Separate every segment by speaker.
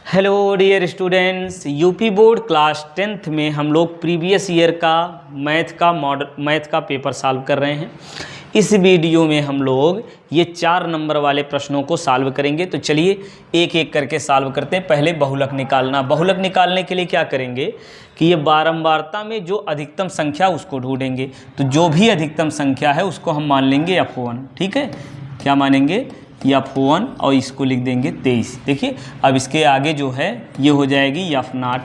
Speaker 1: Hello dear students, UP board class 10th में हम लोग प्रीवियस ईयर का मैथ का पेपर सॉल्व कर रहे हैं। इस वीडियो में हम लोग ये 4 नंबर वाले प्रश्नों को सॉल्व करेंगे। तो चलिए एक एक करके सॉल्व करते हैं। पहले बहुलक निकालना। बहुलक निकालने के लिए क्या करेंगे कि ये बारंबारता में जो अधिकतम संख्या उसको ढूंढेंगे। तो जो भी अधिकतम संख्या है उसको हम मान लेंगे F1। ठीक है, क्या मानेंगे F1 और इसको लिख देंगे 23। देखिए अब इसके आगे जो है ये हो जाएगी F0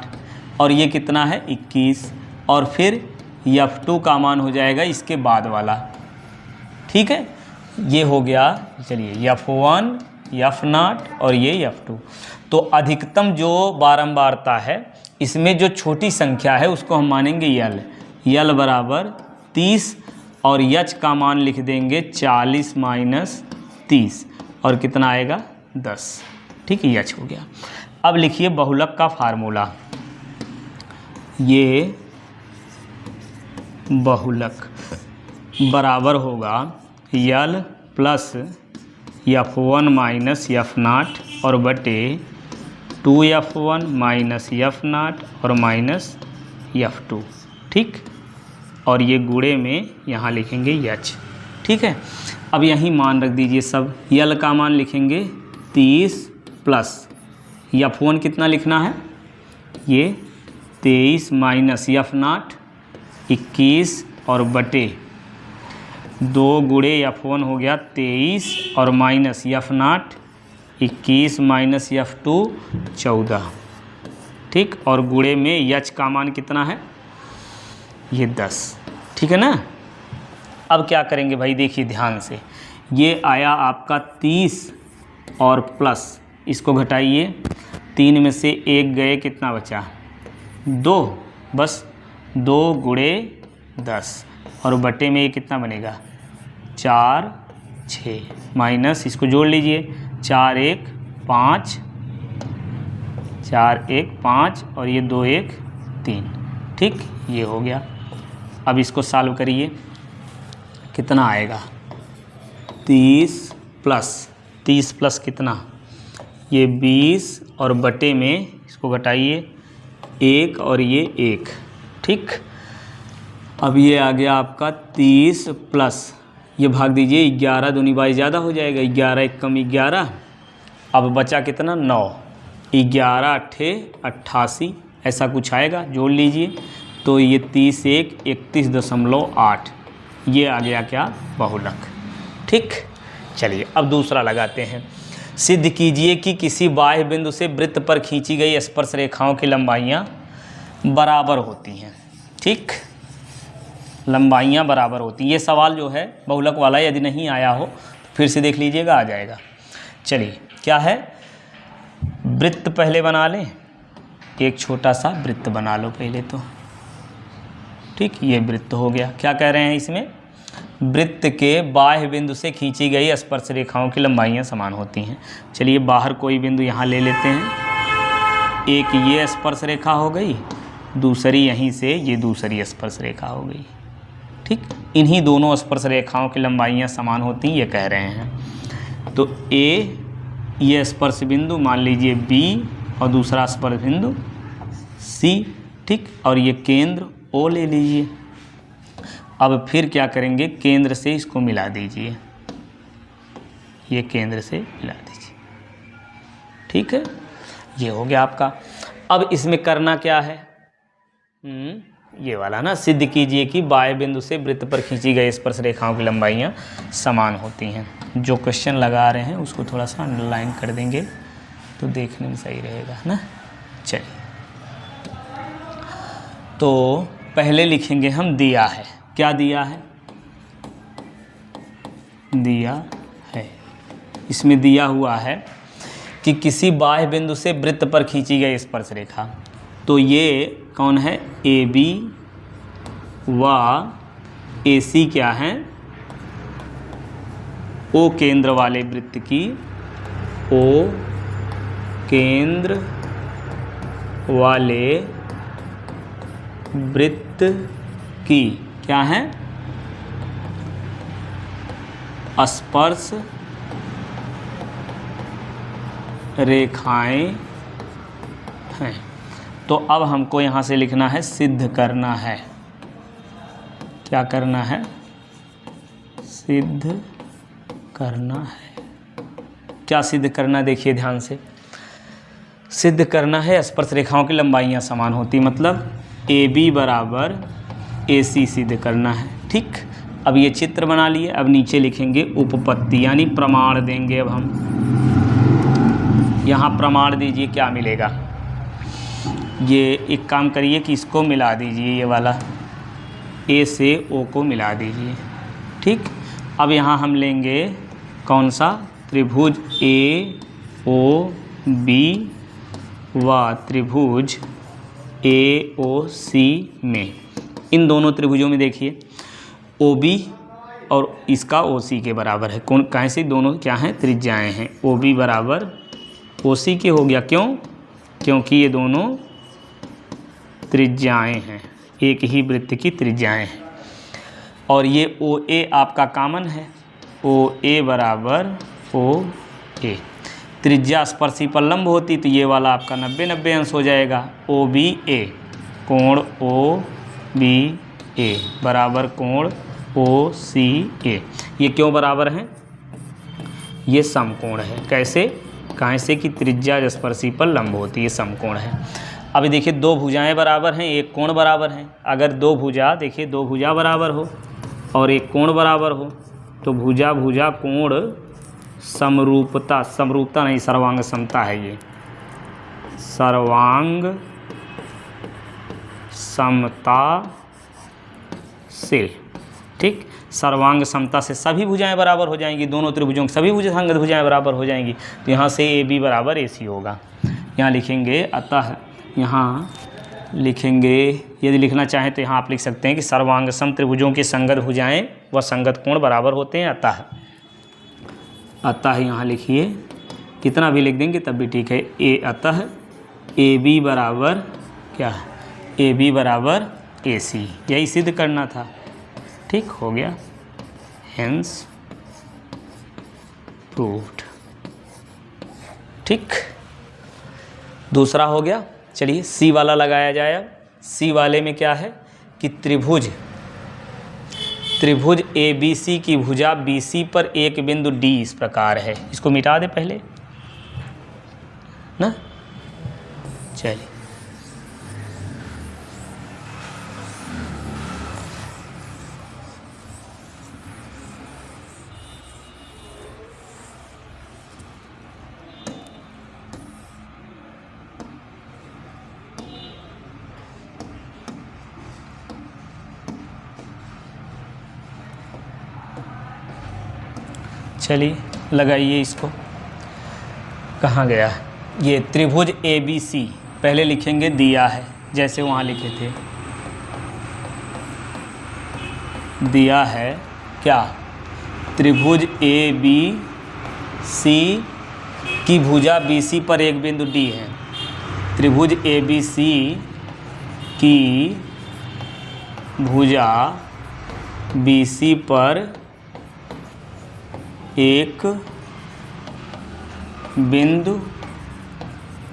Speaker 1: और ये कितना है 21 और फिर F2 का मान हो जाएगा इसके बाद वाला। ठीक है, ये हो गया। चलिए F1 F0 और ये F2। तो अधिकतम जो बारंबारता है इसमें जो छोटी संख्या है उसको हम मानेंगे L बराबर 30 और H का मान लिख देंगे 40 माइनस 30 और कितना आएगा 10। ठीक है, H हो गया। अब लिखिए बहुलक का फार्मूला। ये बहुलक बराबर होगा L plus F1 minus F0 और बटे 2F1 माइनस F0 और माइनस F2। ठीक, और ये गुणे में यहाँ लिखेंगे H। ठीक है, अब यहीं मान रख दीजिए सब। L का मान लिखेंगे 30 प्लस F1 कितना लिखना है, ये 23 माइनस F0 21 और बटे 2 गुणे F1 हो गया 23 और माइनस F0 21 माइनस F2 14। ठीक, और गुणे में H का मान कितना है, ये 10। ठीक है ना। अब क्या करेंगे भाई, देखिए ध्यान से। ये आया आपका 30 और प्लस इसको घटाइए। 3 में से 1 गए, कितना बचा 2, बस 2 गुणे 10 और बटे में ये कितना बनेगा 4 6 माइनस इसको जोड़ लीजिए 4 1 5 4 1 5 और ये 2 1 3। ठीक, ये हो गया। अब इसको सॉल्व करिए, कितना आएगा 30 प्लस कितना, ये 20 और बटे में इसको घटाइए 1 और ये 1। ठीक, अब ये आ गया आपका 30 प्लस ये भाग दीजिए 11 दूनी 22 ज़्यादा हो जाएगा, 11 1 कम 11। अब बचा कितना 9, 11 8 88 ऐसा कुछ आएगा, जोड़ लीजिए। तो ये 30 1 31.8 ये आ गया क्या बहुलक। ठीक, चलिए अब दूसरा लगाते हैं। सिद्ध कीजिए कि किसी बाह्य बिंदु से वृत्त पर खींची गई स्पर्श रेखाओं की लंबाइयाँ बराबर होती हैं। ठीक, लंबाइयाँ बराबर होती हैं। ये सवाल जो है बहुलक वाला, यदि नहीं आया हो तो फिर से देख लीजिएगा, आ जाएगा। चलिए क्या है, वृत्त पहले बना लें। एक छोटा सा वृत्त बना लो पहले तो। ठीक, ये वृत्त हो गया। क्या कह रहे हैं इसमें, वृत्त के बाह्य बिंदु से खींची गई स्पर्श रेखाओं की लंबाइयाँ समान होती हैं। चलिए बाहर कोई बिंदु यहाँ ले लेते हैं। एक ये स्पर्श रेखा हो गई, दूसरी यहीं से ये दूसरी स्पर्श रेखा हो गई। ठीक, इन्हीं दोनों स्पर्श रेखाओं की लंबाइयाँ समान होती हैं, ये कह रहे हैं। तो ए ये स्पर्श बिंदु मान लीजिए B और दूसरा स्पर्श बिंदु C। ठीक, और ये केंद्र O ले लीजिए। अब फिर क्या करेंगे, केंद्र से इसको मिला दीजिए, ये केंद्र से मिला दीजिए। ठीक है, ये हो गया आपका। अब इसमें करना क्या है, ये वाला ना, सिद्ध कीजिए कि बाह्य बिंदु से वृत्त पर खींची गई स्पर्श रेखाओं की लंबाइयाँ समान होती हैं। जो क्वेश्चन लगा रहे हैं उसको थोड़ा सा अंडरलाइन कर देंगे तो देखने में सही रहेगा ना। चलिए तो पहले लिखेंगे हम दिया है। क्या दिया है, दिया है, इसमें दिया हुआ है कि किसी बाह्य बिंदु से वृत्त पर खींची गई स्पर्श रेखा। तो ये कौन है, AB व AC क्या है, O केंद्र वाले वृत्त की, O केंद्र वाले वृत्त की क्या है, स्पर्श रेखाएं हैं। तो अब हमको यहाँ से लिखना है सिद्ध करना है। क्या करना है? सिद्ध करना है। क्या सिद्ध करना, देखिए ध्यान से। सिद्ध करना है स्पर्श रेखाओं की लंबाइयाँ समान होती, मतलब AB बराबर AC सिद्ध करना है। ठीक, अब ये चित्र बना लिए। अब नीचे लिखेंगे उपपत्ति, यानी प्रमाण देंगे। अब हम यहाँ प्रमाण दीजिए, क्या मिलेगा? ये एक काम करिए कि इसको मिला दीजिए, ये वाला A से O को मिला दीजिए। ठीक, अब यहाँ हम लेंगे कौन सा? त्रिभुज AOB व त्रिभुज AOC में, इन दोनों त्रिभुजों में देखिए OB और इसका OC के बराबर है। कौन कैसे? दोनों क्या हैं? त्रिज्याएं हैं। OB बराबर OC के हो गया। क्यों? क्योंकि ये दोनों त्रिज्याएं हैं, एक ही वृत्त की त्रिज्याएं हैं। और ये OA आपका कॉमन है, OA बराबर OA। त्रिज्या स्पर्शी पर लंब होती तो ये वाला आपका 90-90 अंश हो जाएगा। OBA कोण OBA बराबर कोण OCA। ये क्यों बराबर हैं? ये समकोण है। कैसे? कैसे कि त्रिज्या स्पर्शी पर लंब होती है, ये समकोण है। अभी देखिए दो भुजाएं बराबर हैं, एक कोण बराबर है। अगर दो भुजा, देखिए दो भुजा बराबर हो और एक कोण बराबर हो तो भुजा भुजा कोण समरूपता, समरूपता नहीं सर्वांग समता है, ये सर्वांग समता से। ठीक, सर्वांग समता से सभी भुजाएं बराबर हो जाएंगी, दोनों त्रिभुजों की सभी भुजसंगत भुजाएं बराबर हो जाएंगी। तो यहाँ से AB बराबर AC होगा। यहाँ लिखेंगे, अतः यहाँ लिखेंगे, यदि लिखना चाहें तो यहाँ आप लिख सकते हैं कि सर्वांग सम त्रिभुजों की संगत भुजाएं व संगत कोण बराबर होते हैं। अतः यहाँ लिखिए, कितना भी लिख देंगे तब भी ठीक है। अतः AB बराबर क्या है? AB बराबर AC, यही सिद्ध करना था। ठीक हो गया, हेंस प्रूव्ड। ठीक, दूसरा हो गया। चलिए C वाला लगाया जाए। अब C वाले में क्या है कि त्रिभुज ABC की भुजा BC पर एक बिंदु D इस प्रकार है। इसको मिटा दे पहले ना। चलिए चलिए लगाइए इसको। कहाँ गया ये? त्रिभुज ABC पहले लिखेंगे दिया है, जैसे वहाँ लिखे थे। दिया है क्या? त्रिभुज ABC की भुजा BC पर एक बिंदु D है। त्रिभुज ABC की भुजा BC पर एक बिंदु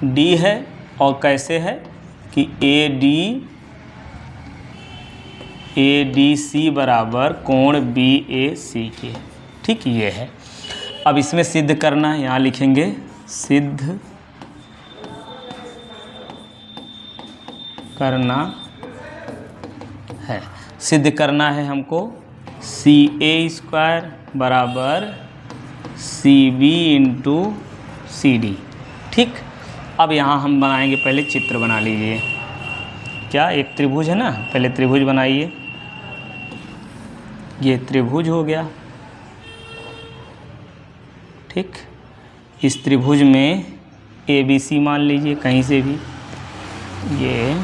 Speaker 1: D है, और कैसे है कि ADC बराबर कोण BAC के। ठीक, ये है। अब इसमें सिद्ध करना है, यहाँ लिखेंगे सिद्ध करना है। सिद्ध करना है हमको CA² बराबर CB इंटू CD। ठीक, अब यहाँ हम बनाएंगे, पहले चित्र बना लीजिए। क्या? एक त्रिभुज है ना, पहले त्रिभुज बनाइए। ये त्रिभुज हो गया। ठीक, इस त्रिभुज में ABC मान लीजिए कहीं से भी, ये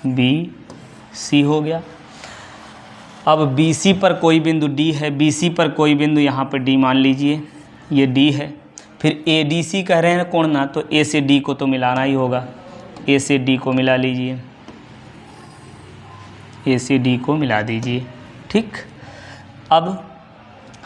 Speaker 1: ABC हो गया। अब BC पर कोई बिंदु D है, BC पर कोई बिंदु यहाँ पर D मान लीजिए, ये D है। फिर ADC कह रहे हैं कोण ना, तो A से D को तो मिलाना ही होगा। A से D को मिला लीजिए, A से D को मिला दीजिए। ठीक, अब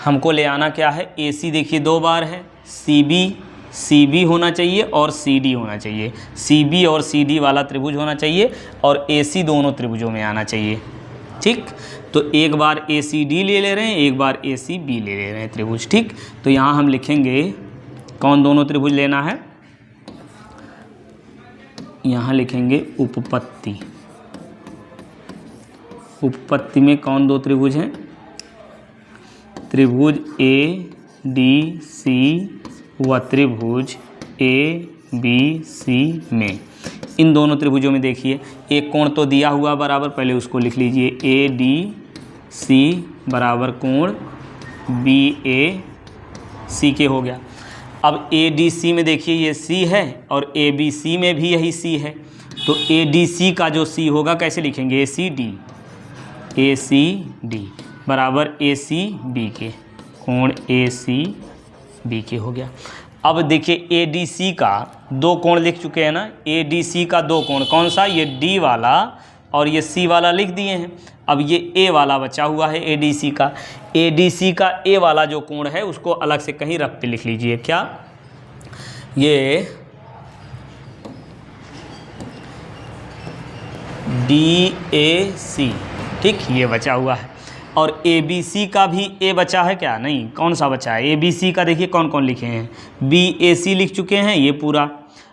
Speaker 1: हमको ले आना क्या है? AC देखिए 2 बार है, CB सी बी होना चाहिए और सी डी होना चाहिए, सी बी और सी डी वाला त्रिभुज होना चाहिए और ए सी दोनों त्रिभुजों में आना चाहिए। ठीक, तो एक बार ए सी डी ले रहे हैं, एक बार ए सी बी ले रहे हैं त्रिभुज। ठीक, तो यहाँ हम लिखेंगे कौन दोनों त्रिभुज लेना है, यहाँ लिखेंगे उपपत्ति। उपपत्ति में कौन दो त्रिभुज हैं, त्रिभुज ए डी सी व त्रिभुज ए बी सी में। इन दोनों त्रिभुजों में देखिए एक कोण तो दिया हुआ बराबर, पहले उसको लिख लीजिए, ए डी सी बराबर कोण बी ए सी के हो गया। अब ए डी सी में देखिए ये सी है और ए बी सी में भी यही सी है, तो ए डी सी का जो सी होगा कैसे लिखेंगे, ए सी डी बराबर ए सी बी के, कोण ए सी बी के हो गया। अब देखिए ए डी सी का दो कोण लिख चुके हैं ना, ए डी सी का दो कोण, कौन सा, ये डी वाला और ये सी वाला लिख दिए हैं। अब ये ए वाला बचा हुआ है ए डी सी का, ए डी सी का ए वाला जो कोण है उसको अलग से कहीं रख पे लिख लीजिए, क्या, ये डी ए सी। ठीक, ये बचा हुआ है। और ए बी सी का भी ए बचा है क्या, नहीं, कौन सा बचा है, ए बी सी का देखिए कौन कौन लिखे हैं, बी ए सी लिख चुके हैं ये पूरा,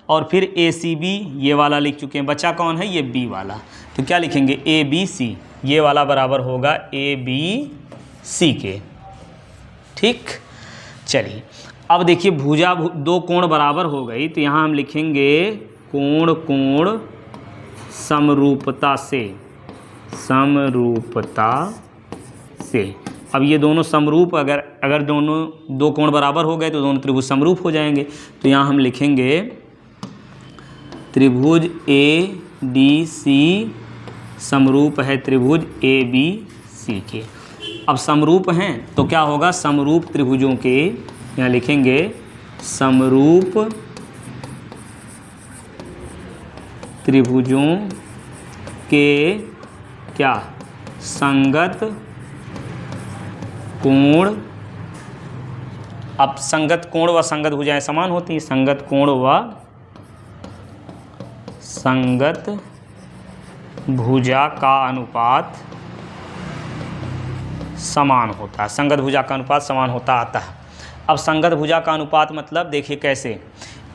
Speaker 1: और फिर ए सी बी ये वाला लिख चुके हैं, बचा कौन है, ये बी वाला। तो क्या लिखेंगे, ए बी सी, ये वाला बराबर होगा ए बी सी के। ठीक, चलिए अब देखिए भुजा दो कोण बराबर हो गई, तो यहाँ हम लिखेंगे कोण कोण समरूपता से, समरूपता से। अब ये दोनों समरूप, अगर दोनों दो कोण बराबर हो गए तो दोनों त्रिभुज समरूप हो जाएंगे। तो यहाँ हम लिखेंगे त्रिभुज ए डी सी समरूप है त्रिभुज ए बी सी के। अब समरूप हैं तो क्या होगा, समरूप त्रिभुजों के, यहाँ लिखेंगे समरूप त्रिभुजों के क्या, संगत कोण। अब संगत कोण व संगत भुजाएं समान होती हैं, संगत कोण व संगत भुजा का अनुपात समान होता है, संगत भुजा का अनुपात समान होता आता है। अब संगत भुजा का अनुपात मतलब देखिए कैसे,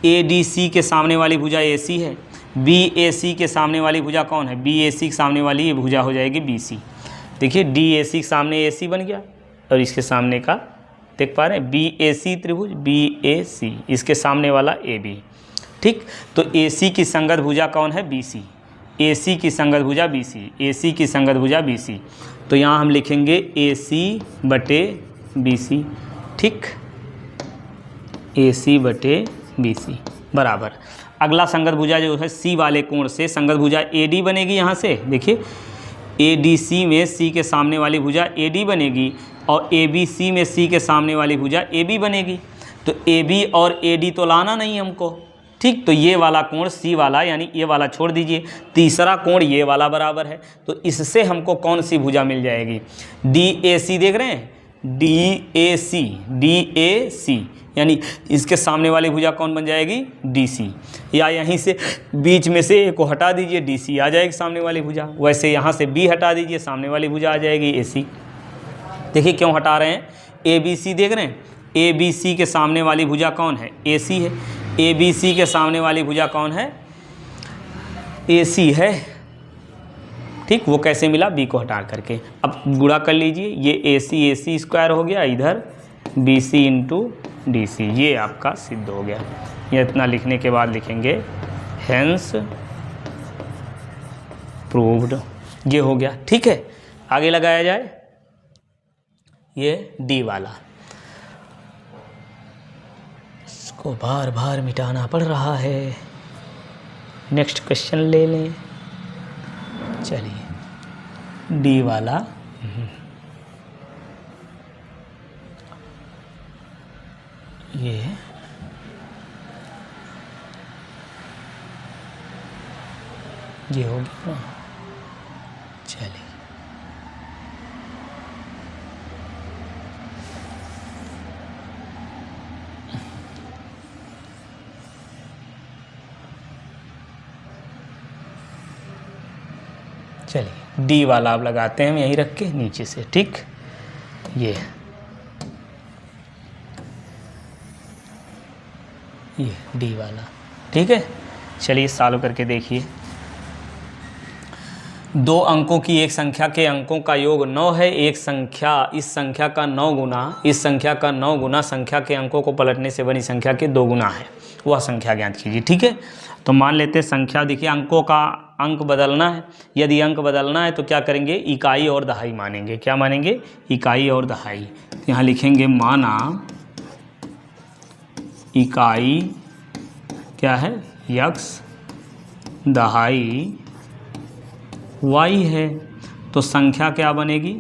Speaker 1: ए डी सी के सामने वाली भुजा ए सी है, बी ए सी के सामने वाली भुजा कौन है, बी ए सी के सामने वाली ये भुजा हो जाएगी बी सी। देखिए डी ए सी के सामने ए सी बन गया और इसके सामने का देख पा रहे हैं बी ए सी त्रिभुज, बी ए सी, इसके सामने वाला ए बी। ठीक, तो ए सी की संगत भुजा कौन है, बी सी, ए सी की संगत भुजा बी सी, ए सी की संगत भुजा बी सी। तो यहाँ हम लिखेंगे ए सी बटे बी सी। ठीक, ए सी बटे बी सी बराबर, अगला संगत भुजा जो है सी वाले कोण से संगत भुजा ए डी बनेगी। यहाँ से देखिए ए डी सी में सी के सामने वाली भुजा ए डी बनेगी और ए बी सी में सी के सामने वाली भुजा ए बी बनेगी। तो ए बी और ए डी तो लाना नहीं हमको। ठीक, तो ये वाला कोण सी वाला यानी ये वाला छोड़ दीजिए, तीसरा कोण ये वाला बराबर है, तो इससे हमको कौन सी भुजा मिल जाएगी, डी ए सी। देख रहे हैं D A C, D A सी यानी इसके सामने वाली भुजा कौन बन जाएगी, डी सी। या यहीं से बीच में से ए को हटा दीजिए, डी सी आ जाएगी सामने वाली भुजा। वैसे यहाँ से बी हटा दीजिए, सामने वाली भुजा आ जाएगी ए सी। देखिए क्यों हटा रहे हैं, ए बी सी देख रहे हैं, ए बी सी के सामने वाली भुजा कौन है, ए सी है, ए बी सी के सामने वाली भुजा कौन है, ए सी है। ठीक, वो कैसे मिला, बी को हटा करके। अब गुणा कर लीजिए, ये ए सी स्क्वायर हो गया, इधर B C into D C, ये आपका सिद्ध हो गया। ये इतना लिखने के बाद लिखेंगे हेंस प्रूव्ड, ये हो गया। ठीक है, आगे लगाया जाए ये डी वाला, इसको बार बार मिटाना पड़ रहा है। नेक्स्ट क्वेश्चन ले लें, चलिए डी वाला ये हो गया ना। चलिए चलिए डी वाला अब लगाते हैं हम यहीं रख के नीचे से, ठीक। ये डी वाला, ठीक है। चलिए सॉल्व करके देखिए। 2 अंकों की एक संख्या के अंकों का योग 9 है। एक संख्या इस संख्या का 9 गुना इस संख्या का 9 गुना संख्या के अंकों को पलटने से बनी संख्या के 2 गुना है, वह संख्या ज्ञात कीजिए, ठीक है। तो मान लेते हैं संख्या, देखिए अंकों का अंक बदलना है। यदि अंक बदलना है तो क्या करेंगे, इकाई और दहाई मानेंगे। क्या मानेंगे, इकाई और दहाई। यहाँ लिखेंगे माना इकाई क्या है, x, दहाई y है। तो संख्या क्या बनेगी,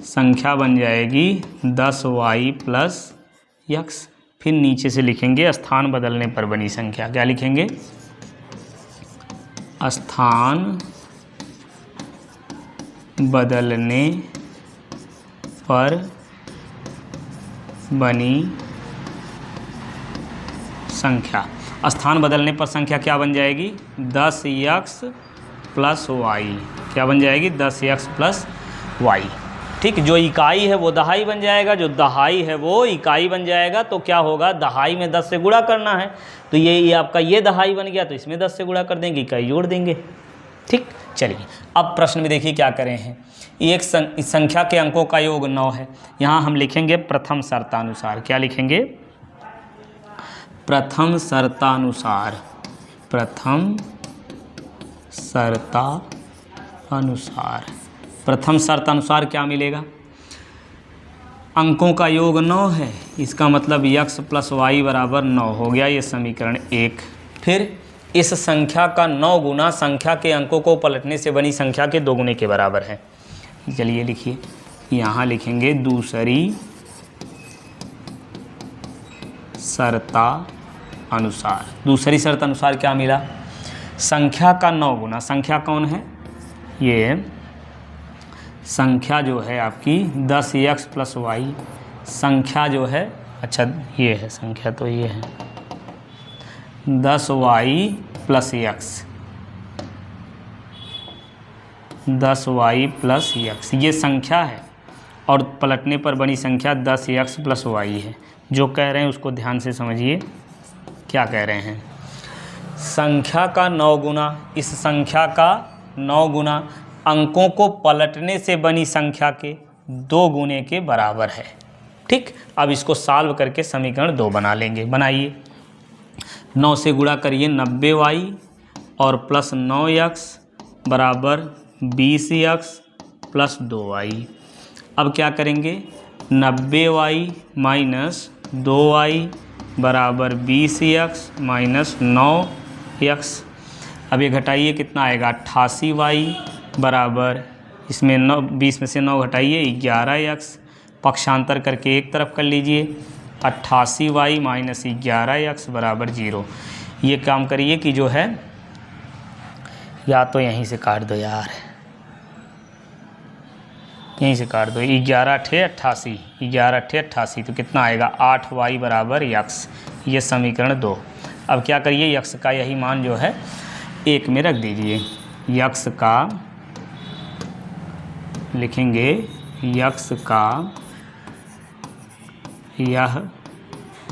Speaker 1: संख्या बन जाएगी 10y प्लस x। फिर नीचे से लिखेंगे स्थान बदलने पर बनी संख्या। क्या लिखेंगे, स्थान बदलने पर बनी संख्या। स्थान बदलने पर संख्या क्या बन जाएगी, 10x प्लस वाई। क्या बन जाएगी, 10x प्लस वाई, ठीक। जो इकाई है वो दहाई बन जाएगा, जो दहाई है वो इकाई बन जाएगा। तो क्या होगा, दहाई में 10 से गुणा करना है, तो ये आपका ये दहाई बन गया, तो इसमें 10 से गुणा कर देंगे, इकाई जोड़ देंगे, ठीक। चलिए अब प्रश्न में देखिए क्या करें हैं। एक संख्या के अंकों का योग 9 है। यहाँ हम लिखेंगे प्रथम शर्तानुसार। क्या लिखेंगे, प्रथम शर्तानुसार। प्रथम शर्तानुसार। प्रथम शर्तानुसार क्या मिलेगा, अंकों का योग 9 है, इसका मतलब x प्लस वाई बराबर 9 हो गया, ये समीकरण 1। फिर इस संख्या का 9 गुना संख्या के अंकों को पलटने से बनी संख्या के 2 गुने के बराबर है। चलिए लिखिए, यहाँ लिखेंगे दूसरी शर्ता अनुसार। दूसरी शर्त अनुसार क्या मिला, संख्या का 9 गुना, संख्या कौन है, ये संख्या जो है आपकी 10x प्लस वाई। संख्या जो है, अच्छा ये है संख्या, तो ये है 10y plus x, 10y plus x, ये संख्या है और पलटने पर बनी संख्या 10x प्लस वाई है। जो कह रहे हैं उसको ध्यान से समझिए, क्या कह रहे हैं, संख्या का 9 गुना, इस संख्या का 9 गुना अंकों को पलटने से बनी संख्या के 2 गुने के बराबर है, ठीक। अब इसको सॉल्व करके समीकरण 2 बना लेंगे। बनाइए, 9 से गुणा करिए 90y और प्लस 9x बराबर 20x प्लस 2y। अब क्या करेंगे, 90y माइनस 2y बराबर 20x माइनस 9x। अब ये घटाइए, कितना आएगा, 88y बराबर, इसमें 20 में से 9 घटाइए 11x। पक्षांतर करके एक तरफ कर लीजिए, 88y माइनस 11x बराबर 0। ये काम करिए कि जो है, या तो यहीं से काट दो यार, यहीं से काट दो, 11 × 88, 11 × 88, तो कितना आएगा, 8y बराबर x। ये समीकरण 2। अब क्या करिए, x का यही मान जो है 1 में रख दीजिए। x का लिखेंगे, x का यह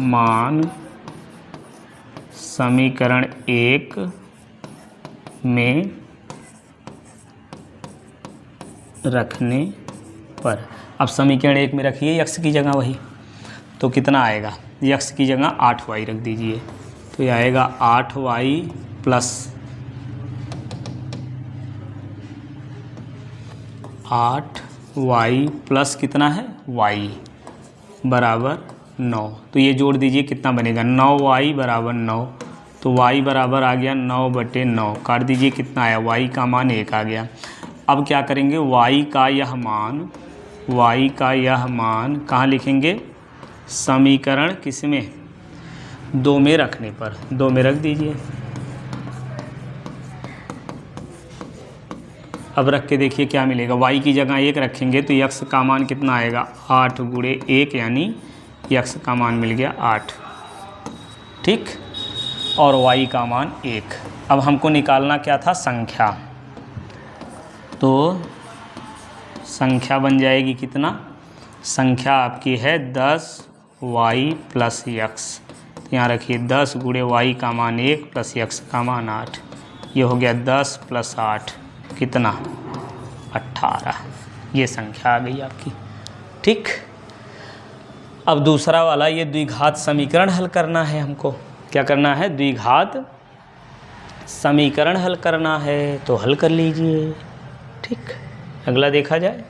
Speaker 1: मान समीकरण 1 में रखने पर। अब समीकरण 1 में रखिए x की जगह वही, तो कितना आएगा, x की जगह 8y रख दीजिए, तो ये आएगा 8y प्लस 8y प्लस कितना है, y बराबर 9। तो ये जोड़ दीजिए, कितना बनेगा, 9y बराबर 9। तो y बराबर आ गया 9/9। काट दीजिए, कितना आया, y का मान 1 आ गया। अब क्या करेंगे, y का यह मान कहाँ लिखेंगे, समीकरण किस में, 2 में रखने पर। 2 में रख दीजिए। अब रख के देखिए क्या मिलेगा, y की जगह 1 रखेंगे तो x का मान कितना आएगा, 8 × 1, यानी x का मान मिल गया 8, ठीक। और y का मान 1। अब हमको निकालना क्या था, संख्या। तो संख्या बन जाएगी कितना, संख्या आपकी है 10y प्लस x। तो यहाँ रखिए 10 गुणे y का मान 1 प्लस x का मान 8। ये हो गया 10 प्लस 8 कितना 18। ये संख्या आ गई आपकी। ठीक, अब दूसरा वाला ये द्विघात समीकरण हल करना है हमको। क्या करना है, द्विघात समीकरण हल करना है, तो हल कर लीजिए। ठीक, अगला देखा जाए।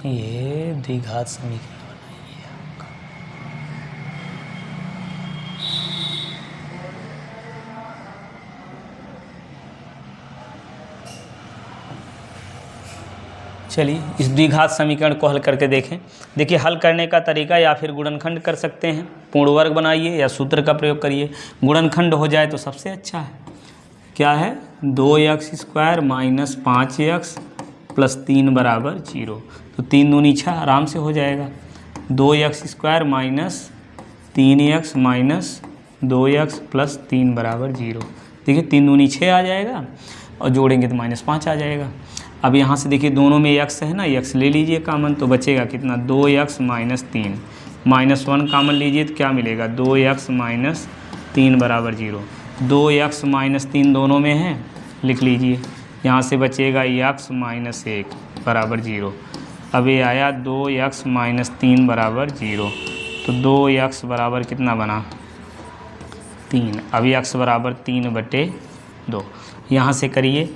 Speaker 1: ये द्विघात समीकरण बनाइए आपका। चलिए इस द्विघात समीकरण को हल करके देखें। देखिए हल करने का तरीका या फिर गुणनखंड कर सकते हैं, पूर्ण वर्ग बनाइए या सूत्र का प्रयोग करिए। गुणनखंड हो जाए तो सबसे अच्छा है। क्या है, 2x² माइनस 5x प्लस 3 बराबर 0। तो 3 दूनी 6 आराम से हो जाएगा। 2x² minus 3x minus 2x plus 3 बराबर 0। देखिए 3 दूनी 6 आ जाएगा और जोड़ेंगे तो -5 आ जाएगा। अब यहाँ से देखिए दोनों में x है ना, x ले लीजिए कामन, तो बचेगा कितना 2x माइनस 3, -1 कामन लीजिए तो क्या मिलेगा 2x माइनस 3 बराबर 0। 2x माइनस 3 दोनों में है, लिख लीजिए। यहाँ से बचेगा x माइनस 1 बराबर 0। अब ये आया 2x माइनस 3 बराबर 0। तो 2x बराबर कितना बना 3। अब x बराबर 3/2। यहाँ से करिए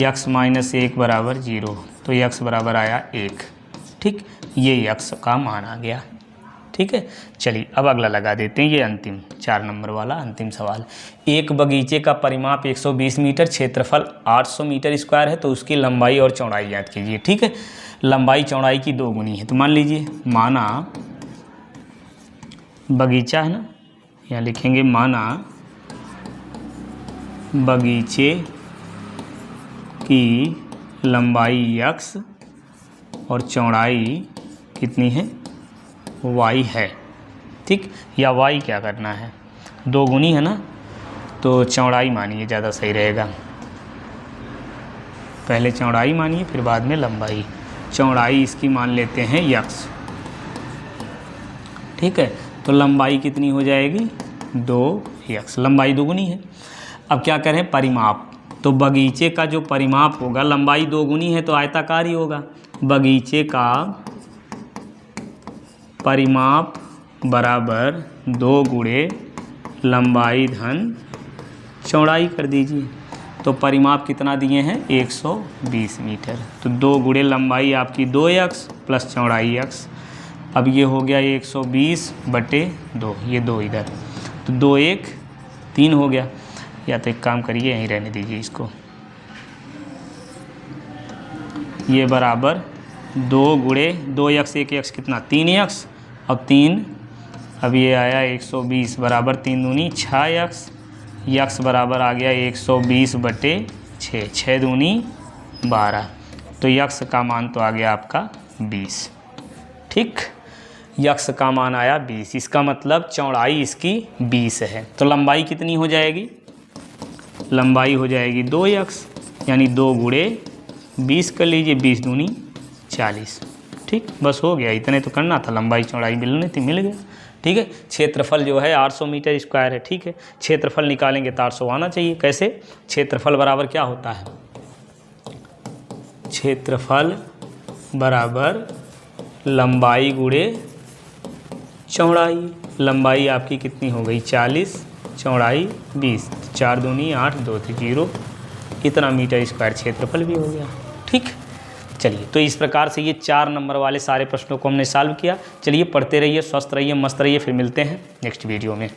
Speaker 1: x माइनस 1 बराबर 0, तो x बराबर आया 1। ठीक, ये x का मान आ गया। ठीक है, चलिए अब अगला लगा देते हैं। ये अंतिम 4 नंबर वाला अंतिम सवाल। एक बगीचे का परिमाप 120 मीटर, क्षेत्रफल 800 मीटर स्क्वायर है, तो उसकी लंबाई और चौड़ाई ज्ञात कीजिए। ठीक है, लंबाई चौड़ाई की 2 गुनी है। तो मान लीजिए, माना बगीचा है ना, यहाँ लिखेंगे माना बगीचे की लंबाई x और चौड़ाई कितनी है y है। ठीक, या y क्या करना है 2 गुनी है ना, तो चौड़ाई मानिए ज़्यादा सही रहेगा। पहले चौड़ाई मानिए फिर बाद में लंबाई। चौड़ाई इसकी मान लेते हैं x। ठीक है, तो लंबाई कितनी हो जाएगी 2x, लंबाई 2 गुनी है। अब क्या करें, परिमाप। तो बगीचे का जो परिमाप होगा, लंबाई 2 गुनी है तो आयताकार ही होगा। बगीचे का परिमाप बराबर 2 गुणे लंबाई धन चौड़ाई कर दीजिए। तो परिमाप कितना दिए हैं 120 मीटर। तो 2 गुणे लंबाई आपकी 2x प्लस चौड़ाई x। अब ये हो गया 120/2, ये 2 इधर, तो 2 1 3 हो गया। या तो एक काम करिए, यहीं रहने दीजिए इसको। ये बराबर 2 गुणे 2x 1x कितना 3x, अब 3, अब ये आया 120 बराबर 3 दूनी 6x, x बराबर आ गया 120/6, 6 दूनी 12। तो x का मान तो आ गया आपका 20। ठीक, x का मान आया 20। इसका मतलब चौड़ाई इसकी 20 है। तो लंबाई कितनी हो जाएगी, लंबाई हो जाएगी 2x, यानी 2 गुणे 20 कर लीजिए, 20 दूनी 40। ठीक, बस हो गया, इतने तो करना था, लंबाई चौड़ाई मिलनी थी, मिल गया। ठीक है, क्षेत्रफल जो है 800 मीटर स्क्वायर है। ठीक है, क्षेत्रफल निकालेंगे तो 800 आना चाहिए। कैसे, क्षेत्रफल बराबर क्या होता है, क्षेत्रफल बराबर लंबाई गुणे चौड़ाई। लंबाई आपकी कितनी हो गई 40, चौड़ाई 20, 4 दूनी 8, 2 थे 0, इतना मीटर स्क्वायर क्षेत्रफल भी हो गया। ठीक, चलिए तो इस प्रकार से ये 4 नंबर वाले सारे प्रश्नों को हमने सॉल्व किया। चलिए पढ़ते रहिए, स्वस्थ रहिए, मस्त रहिए, फिर मिलते हैं नेक्स्ट वीडियो में।